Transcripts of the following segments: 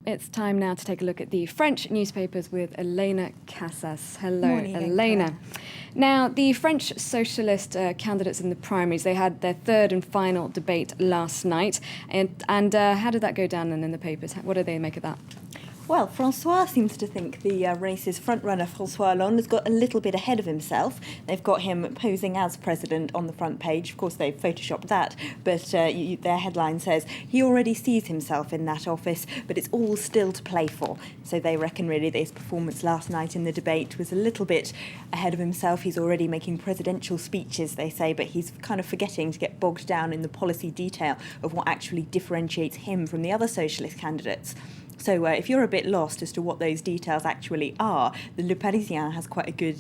It's time now to take a look at the French newspapers with Elena Casas. Hello, Morning, Elena. Claire. Now, the French socialist candidates in the primaries, they had their third and final debate last night. And how did that go down then in the papers? What do they make of that? Well, Francois seems to think the race's frontrunner, François Hollande, has got a little bit ahead of himself. They've got him posing as president on the front page. Of course, they've photoshopped that, but their headline says he already sees himself in that office, but it's all still to play for. So they reckon really that his performance last night in the debate was a little bit ahead of himself. He's already making presidential speeches, they say, but he's kind of forgetting to get bogged down in the policy detail of what actually differentiates him from the other socialist candidates. So if you're a bit lost as to what those details actually are, the Le Parisien has quite a good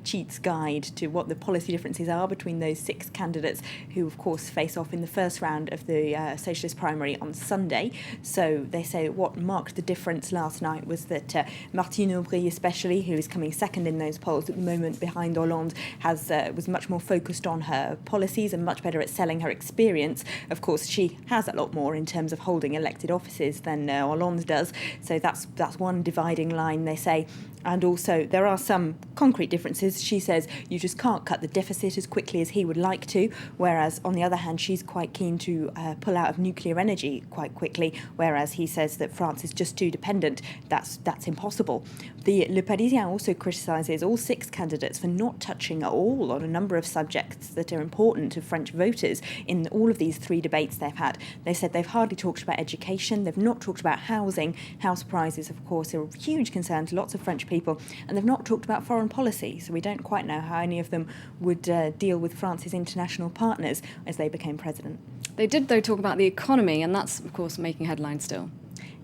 cheats guide to what the policy differences are between those six candidates who, of course, face off in the first round of the socialist primary on Sunday. So they say what marked the difference last night was that Martine Aubry especially, who is coming second in those polls at the moment behind Hollande, was much more focused on her policies and much better at selling her experience. Of course, she has a lot more in terms of holding elected offices than Hollande does. So that's one dividing line, they say. And also there are some concrete differences. She says you just can't cut the deficit as quickly as he would like to, whereas on the other hand she's quite keen to pull out of nuclear energy quite quickly, whereas he says that France is just too dependent. That's impossible. The Le Parisien also criticises all six candidates for not touching at all on a number of subjects that are important to French voters in all of these three debates they've had. They said they've hardly talked about education, they've not talked about housing. House prices, of course, are a huge concern to lots of French people, and they've not talked about foreign policy, so we don't quite know how any of them would deal with France's international partners as they became president. They did, though, talk about the economy, and that's, of course, making headlines still.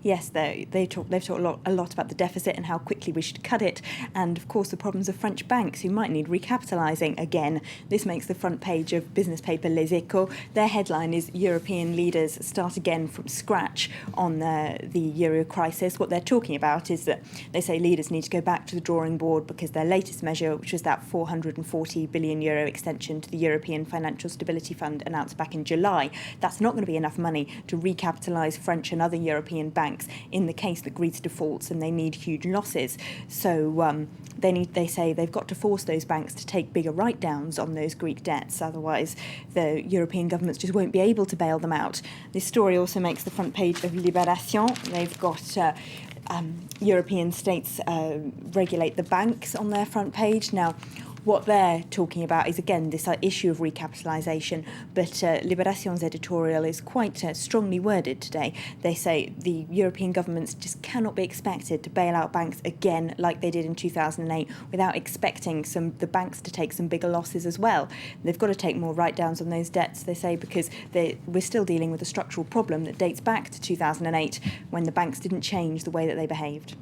Yes, they've talked a lot about the deficit and how quickly we should cut it, and of course the problems of French banks who might need recapitalising again. This makes the front page of business paper Les Echos. Their headline is European leaders start again from scratch on the euro crisis. What they're talking about is that they say leaders need to go back to the drawing board because their latest measure, which was that 440 billion euro extension to the European Financial Stability Fund announced back in July, that's not going to be enough money to recapitalise French and other European banks in the case that Greece defaults and they need huge losses. So they say they've got to force those banks to take bigger write-downs on those Greek debts, otherwise the European governments just won't be able to bail them out. This story also makes the front page of Libération. They've got European states regulate the banks on their front page. Now, what they're talking about is, again, this issue of recapitalisation, but Libération's editorial is quite strongly worded today. They say the European governments just cannot be expected to bail out banks again like they did in 2008 without expecting the banks to take some bigger losses as well. They've got to take more write-downs on those debts, they say, because we're still dealing with a structural problem that dates back to 2008 when the banks didn't change the way that they behaved.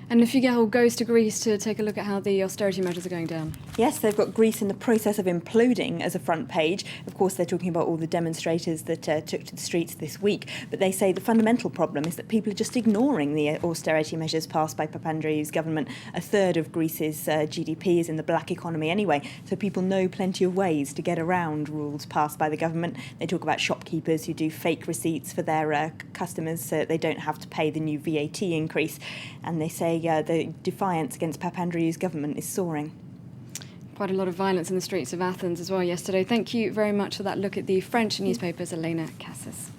And Le Figaro goes to Greece to take a look at how the austerity measures are going down. Yes, they've got Greece in the process of imploding as a front page. Of course, they're talking about all the demonstrators that took to the streets this week. But they say the fundamental problem is that people are just ignoring the austerity measures passed by Papandreou's government. A third of Greece's GDP is in the black economy anyway, so people know plenty of ways to get around rules passed by the government. They talk about shopkeepers who do fake receipts for their customers so they don't have to pay the new VAT increase. And they say the defiance against Papandreou's government is soaring. Quite a lot of violence in the streets of Athens as well yesterday. Thank you very much for that look at the French newspapers, Elena Casas.